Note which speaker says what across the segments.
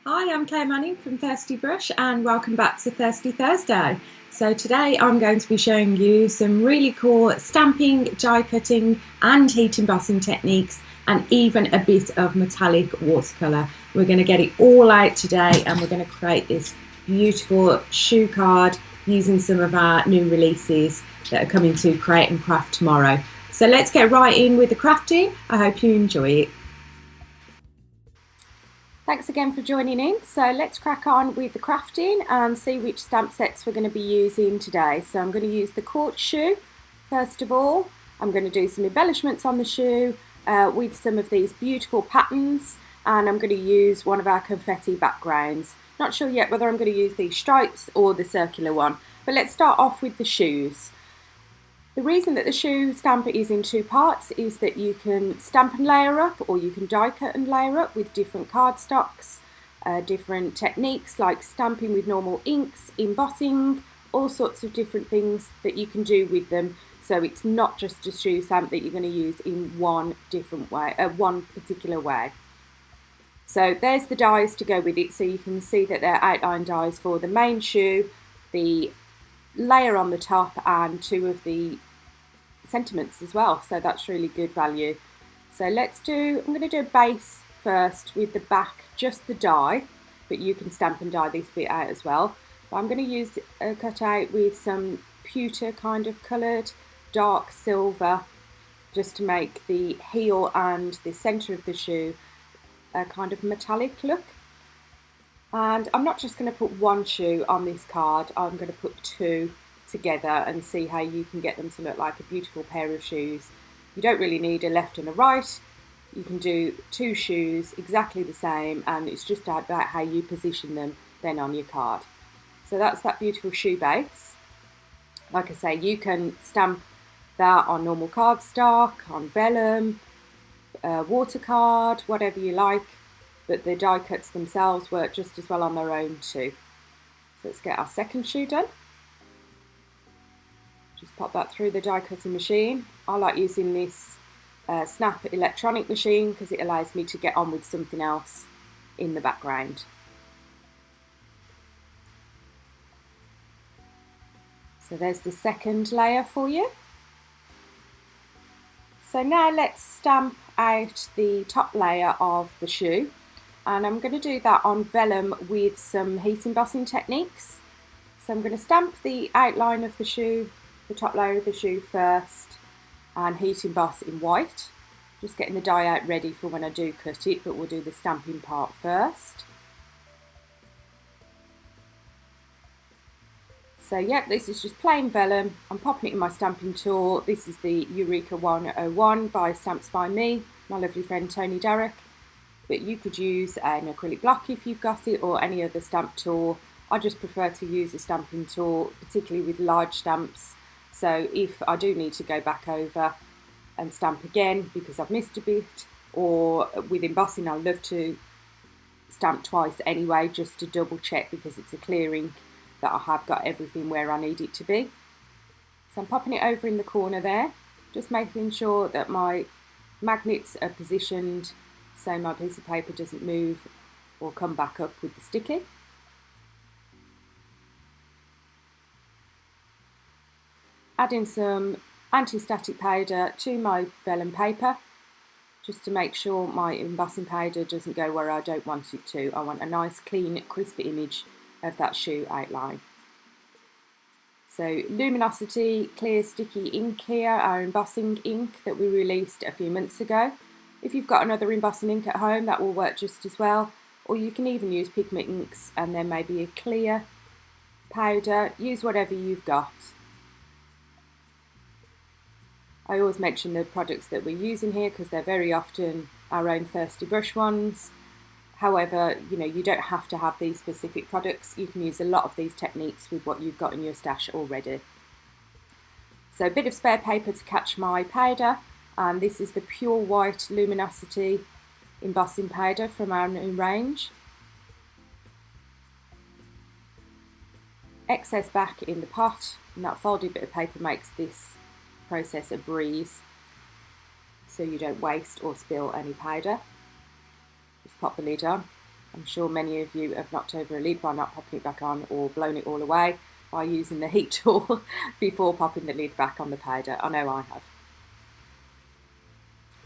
Speaker 1: Hi, I'm Claire Manning from Thirsty Brush and welcome back to Thirsty Thursday. So today I'm going to be showing you some really cool stamping, die cutting and heat embossing techniques and even a bit of metallic watercolour. We're going to get it all out today and we're going to create this beautiful shoe card using some of our new releases that are coming to Create and Craft tomorrow. So let's get right in with the crafting. I hope you enjoy it. Thanks again for joining in. So let's crack on with the crafting and see which stamp sets we're going to be using today. So I'm going to use the quartz shoe first of all. I'm going to do some embellishments on the shoe with some of these beautiful patterns, and I'm going to use one of our confetti backgrounds. Not sure yet whether I'm going to use these stripes or the circular one, but let's start off with the shoes. The reason that the shoe stamp is in two parts is that you can stamp and layer up, or you can die cut and layer up with different cardstocks, different techniques like stamping with normal inks, embossing, all sorts of different things that you can do with them. So it's not just a shoe stamp that you're going to use in one different way, one particular way. So there's the dies to go with it, so you can see that they're outline dies for the main shoe, the layer on the top, and two of the sentiments as well, so that's really good value. So I'm going to do a base first with the back, just the die, but you can stamp and die this bit out as well. But I'm going to use a cutout with some pewter kind of coloured dark silver, just to make the heel and the centre of the shoe a kind of metallic look. And I'm not just going to put one shoe on this card, I'm going to put two together and see how you can get them to look like a beautiful pair of shoes. You don't really need a left and a right. You can do two shoes exactly the same, and it's just about how you position them then on your card. So that's that beautiful shoe base. Like I say, you can stamp that on normal cardstock, on vellum, water card, whatever you like, but the die cuts themselves work just as well on their own too. So let's get our second shoe done. Just pop that through the die cutting machine. I like using this Snap electronic machine because it allows me to get on with something else in the background. So there's the second layer for you. So now let's stamp out the top layer of the shoe, and I'm going to do that on vellum with some heat embossing techniques. So I'm going to stamp the outline of the shoe, the top layer of the shoe first, and heat emboss in white. Just getting the die out ready for when I do cut it, but we'll do the stamping part first. So yeah, this is just plain vellum. I'm popping it in my stamping tool. This is the Eureka 101 by Stamps by Me, my lovely friend Tony Derrick. But you could use an acrylic block if you've got it, or any other stamp tool. I just prefer to use a stamping tool, particularly with large stamps. So if I do need to go back over and stamp again because I've missed a bit, or with embossing, I love to stamp twice anyway, just to double check because it's a clear ink that I have got everything where I need it to be. So I'm popping it over in the corner there, just making sure that my magnets are positioned so my piece of paper doesn't move or come back up with the sticky. Adding some anti-static powder to my vellum paper, just to make sure my embossing powder doesn't go where I don't want it to. I want a nice, clean, crispy image of that shoe outline. So Luminosity clear sticky ink here, our embossing ink that we released a few months ago. If you've got another embossing ink at home, that will work just as well, or you can even use pigment inks and then maybe a clear powder. Use whatever you've got. I always mention the products that we're using here because they're very often our own Thirsty Brush ones. However, you don't have to have these specific products. You can use a lot of these techniques with what you've got in your stash already. So a bit of spare paper to catch my powder, and this is the pure white Luminosity embossing powder from our new range. Excess back in the pot, and that folded bit of paper makes this process a breeze, so you don't waste or spill any powder. Just pop the lid on. I'm sure many of you have knocked over a lid by not popping it back on, or blown it all away by using the heat tool before popping the lid back on the powder. I know I have.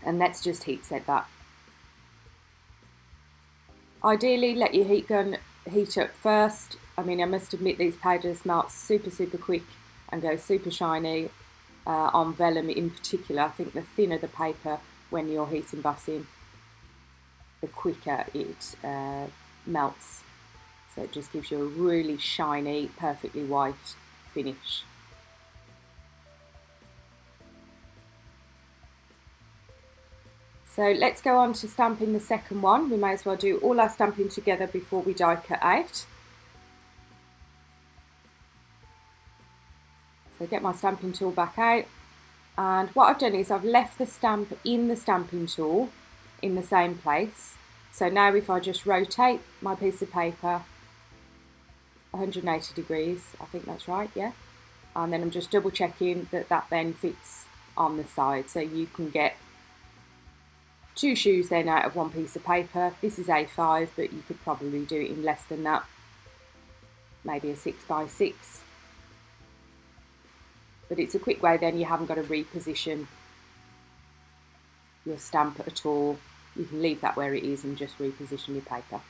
Speaker 1: And let's just heat set that. Ideally, let your heat gun heat up first. I mean, I must admit these powders melt super quick and go super shiny on vellum in particular. I think the thinner the paper when you're heat embossing, the quicker it melts. So it just gives you a really shiny, perfectly white finish. So let's go on to stamping the second one. We may as well do all our stamping together before we die cut out. So get my stamping tool back out, and what I've done is I've left the stamp in the stamping tool in the same place. So now if I just rotate my piece of paper 180 degrees, I think that's right, yeah, and then I'm just double checking that that then fits on the side, so you can get 2 shoes then out of one piece of paper. This is A5, but you could probably do it in less than that, maybe a 6x6. But it's a quick way then, you haven't got to reposition your stamp at all. You can leave that where it is and just reposition your paper.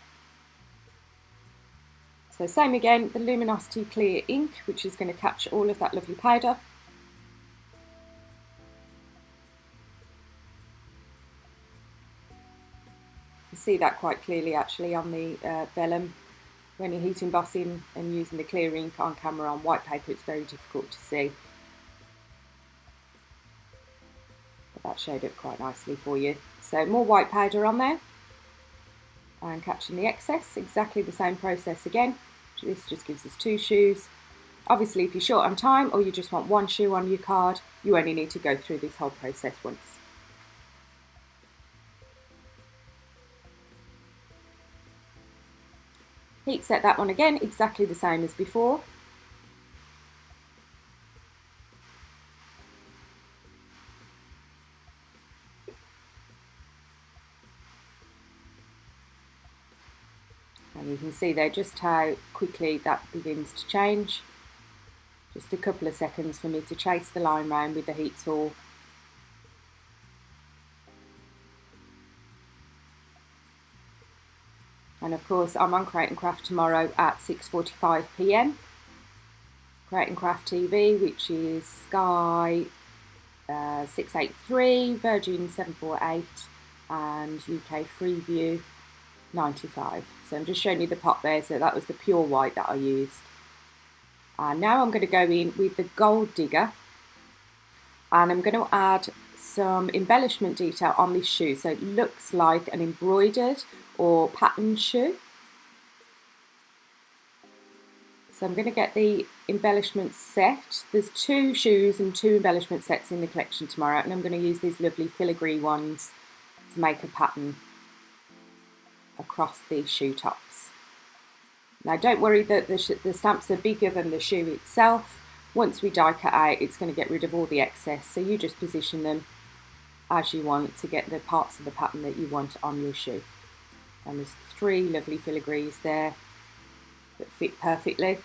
Speaker 1: So same again, the Luminosity clear ink, which is going to catch all of that lovely powder. You see that quite clearly actually on the vellum. When you're heat embossing and using the clear ink on camera on white paper, it's very difficult to see. But that showed up quite nicely for you. So more white powder on there and catching the excess. Exactly the same process again. This just gives us 2 shoes. Obviously if you're short on time or you just want 1 shoe on your card, you only need to go through this whole process once. Heat set that one again, exactly the same as before. And you can see there just how quickly that begins to change. Just a couple of seconds for me to chase the line round with the heat tool. And of course I'm on Create and Craft tomorrow at 6:45 PM. Create and Craft TV, which is Sky 683, Virgin 748 and UK Freeview 95. So I'm just showing you the pot there, so that was the pure white that I used. And now I'm going to go in with the Gold Digger, and I'm going to add some embellishment detail on this shoe, so it looks like an embroidered or patterned shoe. So I'm going to get the embellishment set. There's 2 shoes and 2 embellishment sets in the collection tomorrow, and I'm going to use these lovely filigree ones to make a pattern across the shoe tops. Now don't worry that the stamps are bigger than the shoe itself. Once we die cut out, it's going to get rid of all the excess, so you just position them as you want to get the parts of the pattern that you want on your shoe. And there's 3 lovely filigrees there that fit perfectly.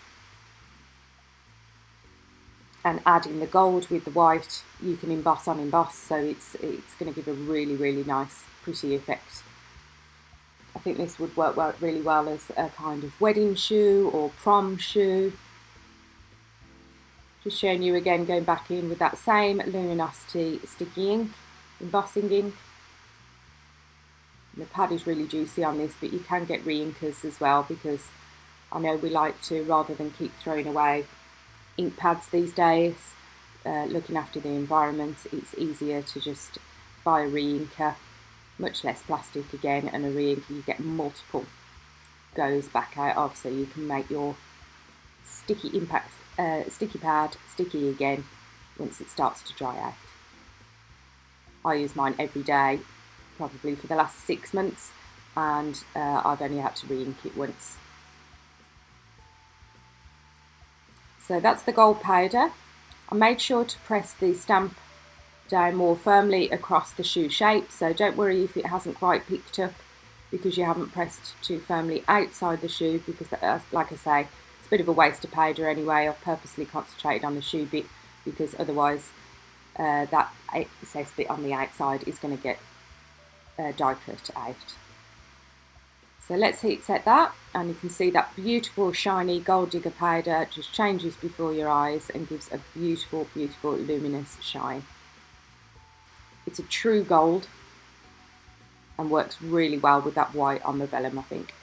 Speaker 1: And adding the gold with the white, you can emboss on emboss, so it's going to give a really nice pretty effect. I think this would work really well as a kind of wedding shoe or prom shoe. Just showing you again, going back in with that same Luminosity sticky ink, embossing ink. The pad is really juicy on this, but you can get re-inkers as well, because I know we like to, rather than keep throwing away ink pads these days, looking after the environment, it's easier to just buy a re-inker, much less plastic again, and a re-inker you get multiple goes back out of, so you can make your sticky pad sticky again once it starts to dry out. I use mine every day, probably for the last 6 months, and I've only had to re-ink it once. So that's the gold powder. I made sure to press the stamp down more firmly across the shoe shape, so don't worry if it hasn't quite picked up because you haven't pressed too firmly outside the shoe, because like I say, it's a bit of a waste of powder anyway. I've purposely concentrated on the shoe bit because otherwise that excess bit on the outside is going to get die cut out. So let's heat set that, and you can see that beautiful shiny gold digger powder just changes before your eyes and gives a beautiful, beautiful luminous shine. It's a true gold and works really well with that white on the vellum, I think.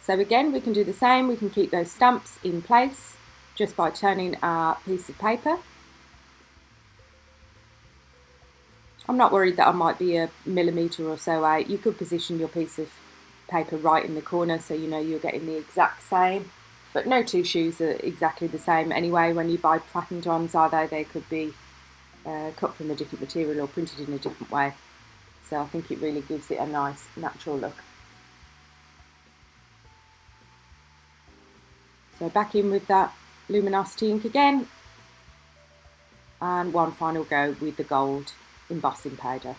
Speaker 1: So again, we can do the same. We can keep those stamps in place just by turning our piece of paper. I'm not worried that I might be a millimetre or so out. You could position your piece of paper right in the corner so you know you're getting the exact same. But no two shoes are exactly the same anyway when you buy patterned ones, are they? They could be cut from a different material or printed in a different way. So I think it really gives it a nice natural look. So back in with that luminosity ink again, and one final go with the gold embossing powder.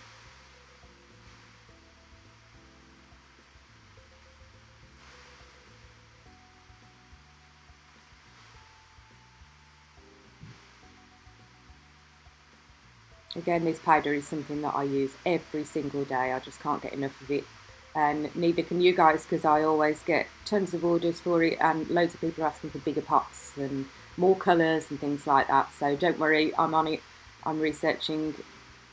Speaker 1: Again, this powder is something that I use every single day. I just can't get enough of it, and neither can you guys, because I always get tons of orders for it and loads of people are asking for bigger pots and more colours and things like that. So don't worry, I'm on it. I'm researching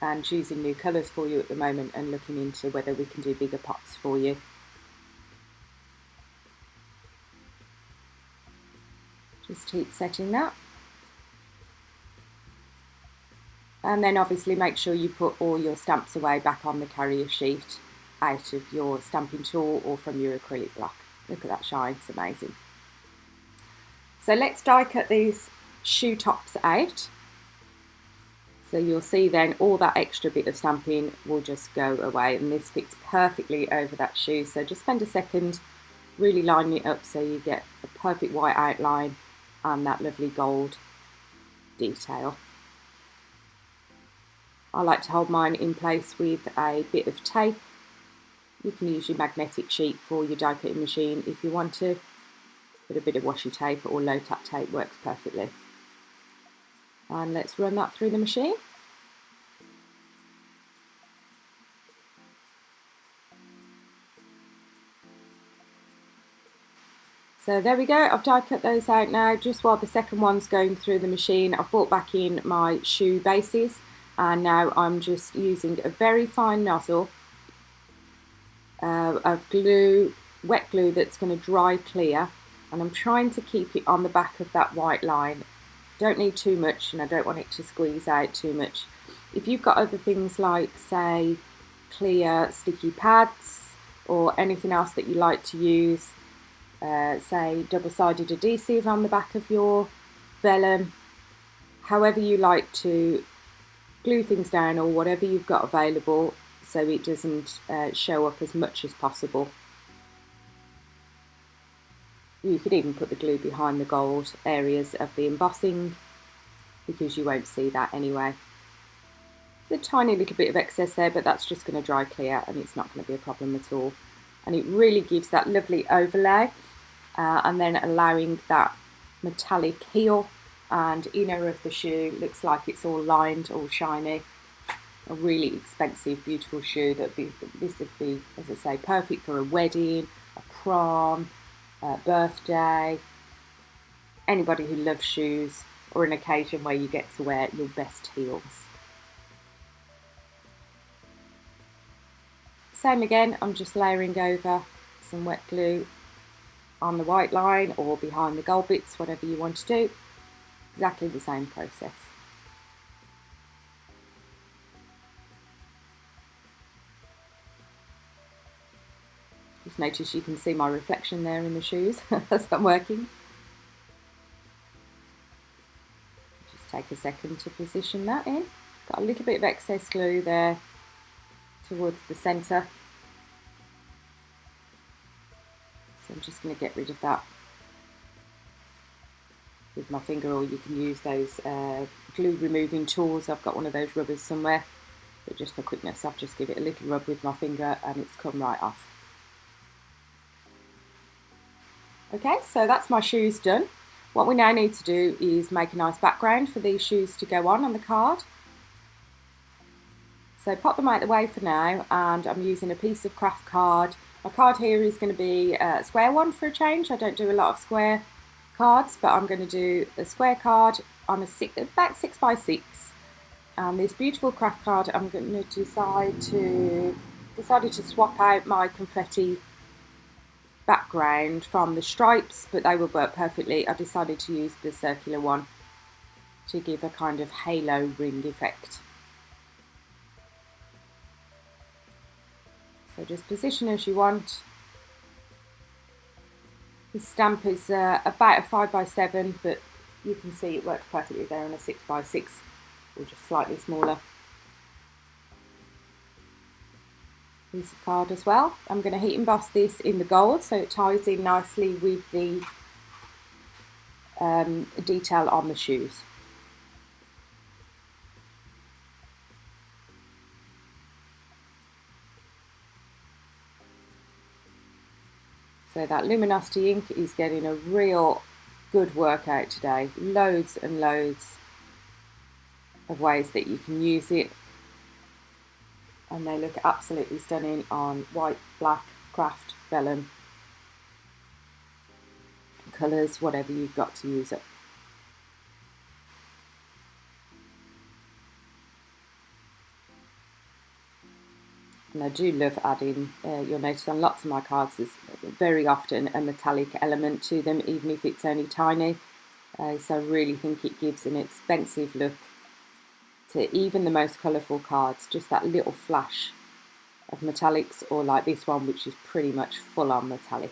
Speaker 1: and choosing new colours for you at the moment and looking into whether we can do bigger pots for you. Just heat setting that. And then obviously make sure you put all your stamps away back on the carrier sheet out of your stamping tool or from your acrylic block. Look at that shine, it's amazing. So let's die cut these shoe tops out. So you'll see then all that extra bit of stamping will just go away, and this fits perfectly over that shoe. So just spend a second really lining it up so you get a perfect white outline and that lovely gold detail. I like to hold mine in place with a bit of tape. You can use your magnetic sheet for your die cutting machine if you want to, but a bit of washi tape or low tack tape works perfectly. And let's run that through the machine. So there we go, I've die cut those out now. Just while the second one's going through the machine, I've brought back in my shoe bases, and now I'm just using a very fine nozzle of glue, wet glue that's going to dry clear, and I'm trying to keep it on the back of that white line. Don't need too much, and I don't want it to squeeze out too much. If you've got other things like, say, clear sticky pads or anything else that you like to use, say double-sided adhesive on the back of your vellum, however you like to glue things down, or whatever you've got available so it doesn't show up as much as possible. You could even put the glue behind the gold areas of the embossing because you won't see that anyway. A tiny little bit of excess there, but that's just going to dry clear and it's not going to be a problem at all. And it really gives that lovely overlay, and then allowing that metallic heel and inner of the shoe looks like it's all lined, all shiny. A really expensive, beautiful shoe this would be, as I say, perfect for a wedding, a prom, a birthday, anybody who loves shoes, or an occasion where you get to wear your best heels. Same again, I'm just layering over some wet glue on the white line or behind the gold bits, whatever you want to do. Exactly the same process. Just notice you can see my reflection there in the shoes as I'm working. Just take a second to position that in. Got a little bit of excess glue there towards the centre. So I'm just going to get rid of that with my finger, or you can use those glue removing tools. I've got one of those rubbers somewhere, but just for quickness I'll just give it a little rub with my finger and it's come right off. Okay, so that's my shoes done. What we now need to do is make a nice background for these shoes to go on the card. So pop them out the way for now, and I'm using a piece of craft card. My card here is going to be a square one for a change. I don't do a lot of square cards, but I'm going to do a square card on about 6 by 6. And this beautiful craft card, I'm going to decided to swap out my confetti background from the stripes, but they will work perfectly. I decided to use the circular one to give a kind of halo ring effect. So just position as you want. This stamp is about a 5 by 7, but you can see it works perfectly there on a 6 by 6, or just slightly smaller piece of card as well. I'm going to heat emboss this in the gold so it ties in nicely with the detail on the shoes. So that luminosity ink is getting a real good workout today. Loads and loads of ways that you can use it, and they look absolutely stunning on white, black, craft, vellum, colours, whatever you've got to use it. And I do love adding, you'll notice on lots of my cards there's very often a metallic element to them, even if it's only tiny. So I really think it gives an expensive look to even the most colourful cards, just that little flash of metallics, or like this one, which is pretty much full on metallic.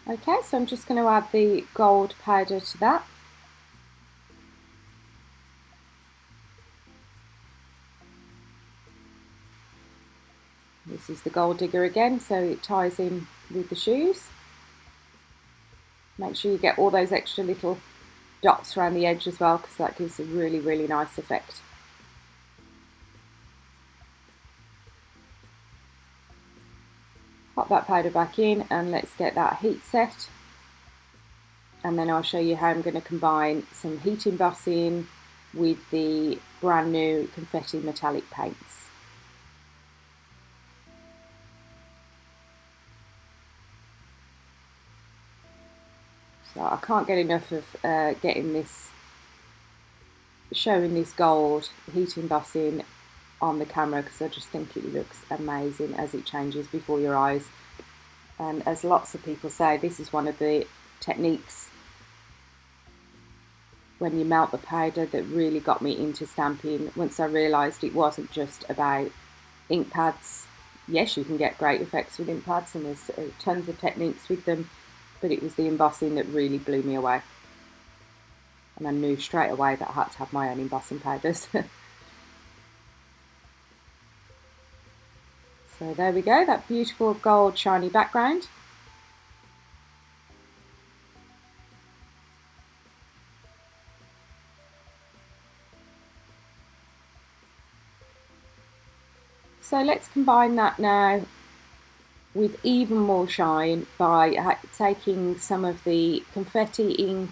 Speaker 1: Okay, so I'm just going to add the gold powder to that. This is the gold digger again, so it ties in with the shoes. Make sure you get all those extra little dots around the edge as well, because that gives a really, really nice effect. Pop that powder back in and let's get that heat set. And then I'll show you how I'm going to combine some heat embossing with the brand new confetti metallic paints. So I can't get enough of showing this gold heat embossing on the camera, because I just think it looks amazing as it changes before your eyes. And as lots of people say, this is one of the techniques when you melt the powder that really got me into stamping, once I realised it wasn't just about ink pads. Yes, you can get great effects with ink pads, and there's tons of techniques with them, but it was the embossing that really blew me away. And I knew straight away that I had to have my own embossing powders. So there we go, that beautiful gold shiny background. So let's combine that now with even more shine by taking some of the confetti ink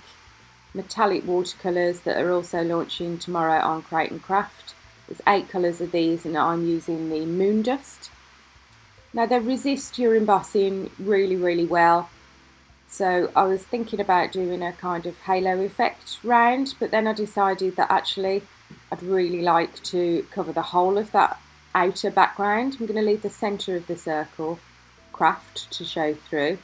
Speaker 1: metallic watercolours that are also launching tomorrow on Crate and Craft. There's 8 colours of these, and I'm using the Moon Dust. Now they resist your embossing really, really well. So I was thinking about doing a kind of halo effect round, but then I decided that actually I'd really like to cover the whole of that outer background. I'm going to leave the centre of the circle craft to show through,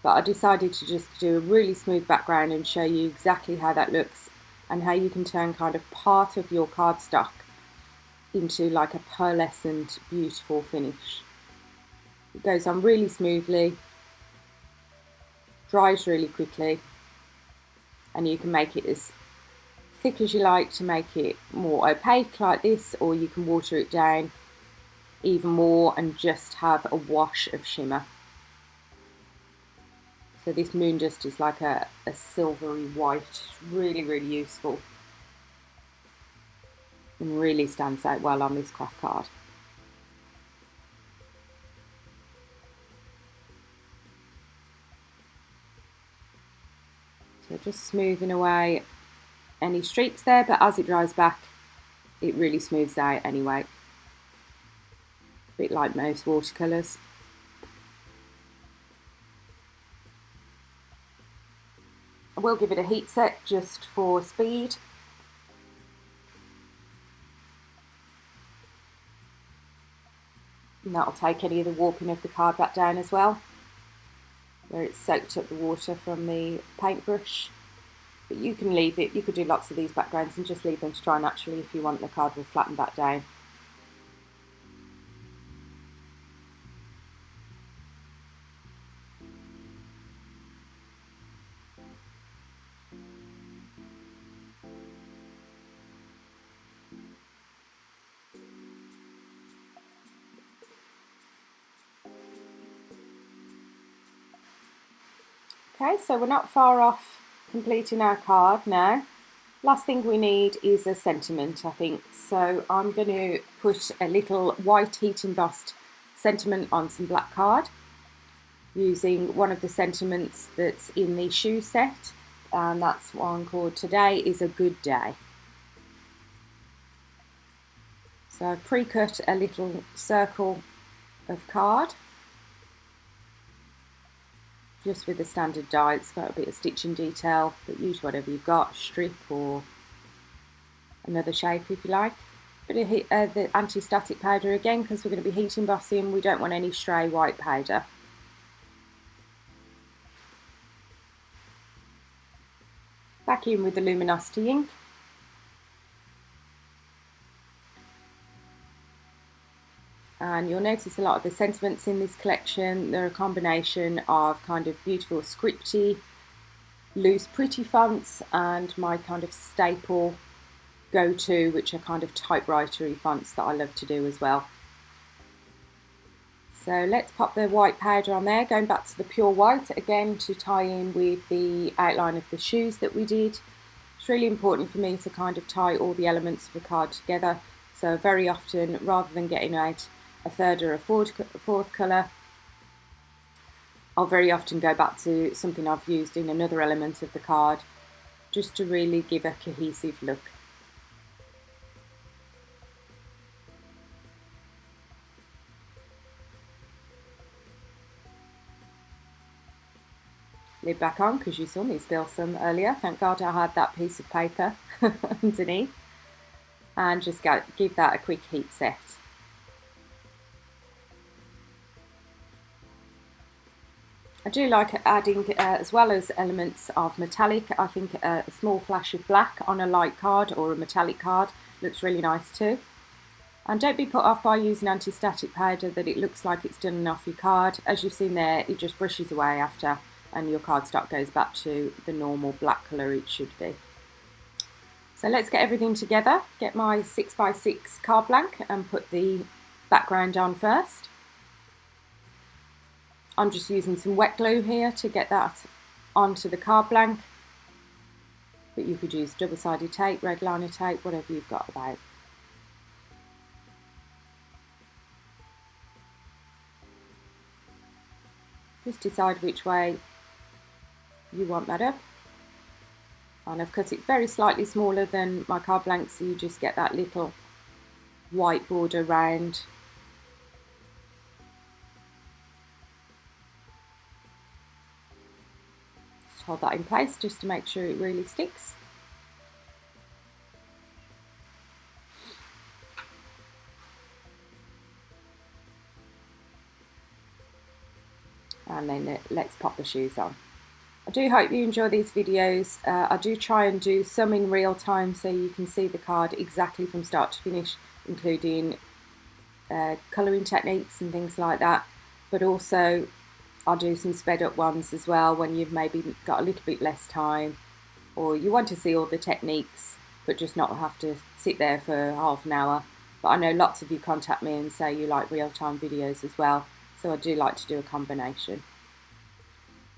Speaker 1: but I decided to just do a really smooth background and show you exactly how that looks and how you can turn kind of part of your cardstock into like a pearlescent, beautiful finish. It goes on really smoothly, dries really quickly, and you can make it as thick as you like to make it more opaque like this, or you can water it down even more and just have a wash of shimmer. So this Moon Dust is like a silvery white, really, really useful. and really stands out well on this craft card. So just smoothing away any streaks there, but as it dries back, it really smooths out anyway. A bit like most watercolours. I will give it a heat set just for speed. And that'll take any of the warping of the card back down as well, where it's soaked up the water from the paintbrush. But you can leave it, you could do lots of these backgrounds and just leave them to dry naturally if you want the card will flatten back down. Okay, so we're not far off completing our card now. Last thing we need is a sentiment, I think. So I'm going to put a little white heat embossed sentiment on some black card using one of the sentiments that's in the shoe set, and that's one called "Today is a Good Day." So I've pre-cut a little circle of card just with the standard die. It's got a bit of stitching detail, but use whatever you've got, strip or another shape if you like. Bit of the anti-static powder again, because we're going to be heat embossing, we don't want any stray white powder. Back in with the luminosity ink. And you'll notice a lot of the sentiments in this collection, they're a combination of kind of beautiful scripty, loose pretty fonts and my kind of staple go-to, which are kind of typewritery fonts that I love to do as well. So let's pop the white powder on there, going back to the pure white again to tie in with the outline of the shoes that we did. It's really important for me to kind of tie all the elements of the card together. So very often, rather than getting out a third or a fourth colour, I'll very often go back to something I've used in another element of the card just to really give a cohesive look. Lid back on because you saw me spill some earlier. Thank God I had that piece of paper underneath. And just give that a quick heat set. I do like adding, as well as elements of metallic, I think a small flash of black on a light card or a metallic card looks really nice too. And don't be put off by using anti-static powder that it looks like it's done off your card. As you've seen there, it just brushes away after and your cardstock goes back to the normal black colour it should be. So let's get everything together. Get my 6x6 card blank and put the background on first. I'm just using some wet glue here to get that onto the card blank, but you could use double-sided tape, red liner tape, whatever you've got about. Just decide which way you want that up. And I've cut it very slightly smaller than my card blank, so you just get that little white border round. Just hold that in place just to make sure it really sticks. And then let's pop the shoes on. I do hope you enjoy these videos. I do try and do some in real time so you can see the card exactly from start to finish, including colouring techniques and things like that. But also I'll do some sped up ones as well when you've maybe got a little bit less time, or you want to see all the techniques but just not have to sit there for half an hour. But I know lots of you contact me and say you like real-time videos as well, so I do like to do a combination.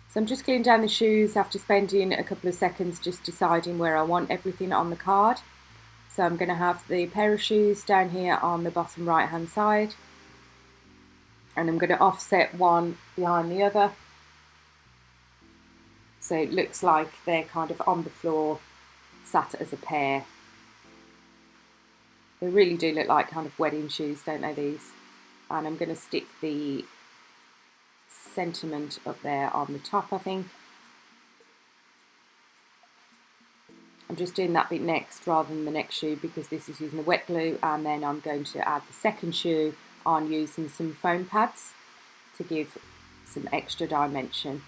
Speaker 1: So I'm just gluing down the shoes after spending a couple of seconds just deciding where I want everything on the card. So I'm going to have the pair of shoes down here on the bottom right hand side, and I'm going to offset one behind the other, so it looks like they're kind of on the floor, sat as a pair. They really do look like kind of wedding shoes, don't they, these? And I'm going to stick the sentiment up there on the top, I think. I'm just doing that bit next rather than the next shoe because this is using the wet glue, and then I'm going to add the second shoe on using some foam pads to give some extra dimension.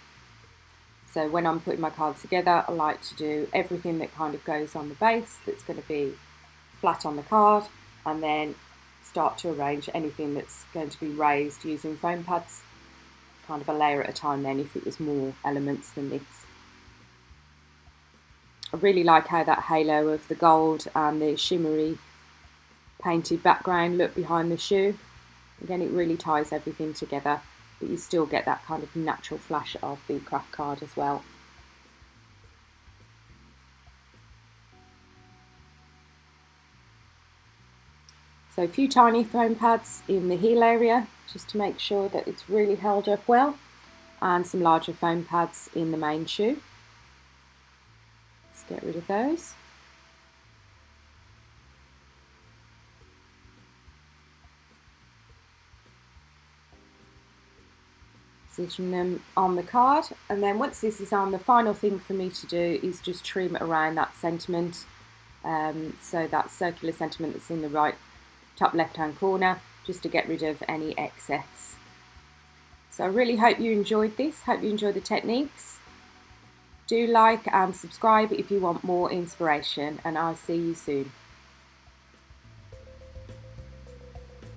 Speaker 1: So when I'm putting my card together, I like to do everything that kind of goes on the base that's going to be flat on the card, and then start to arrange anything that's going to be raised using foam pads, kind of a layer at a time then if it was more elements than this. I really like how that halo of the gold and the shimmery painted background look behind the shoe. Again, it really ties everything together, but you still get that kind of natural flash of the craft card as well. So a few tiny foam pads in the heel area just to make sure that it's really held up well, and some larger foam pads in the main shoe. Let's get rid of those. Position them on the card, and then once this is on, the final thing for me to do is just trim around that sentiment, so that circular sentiment that's in the right top left hand corner, just to get rid of any excess. So I really hope you enjoyed this, hope you enjoy the techniques. Do like and subscribe if you want more inspiration, and I'll see you soon.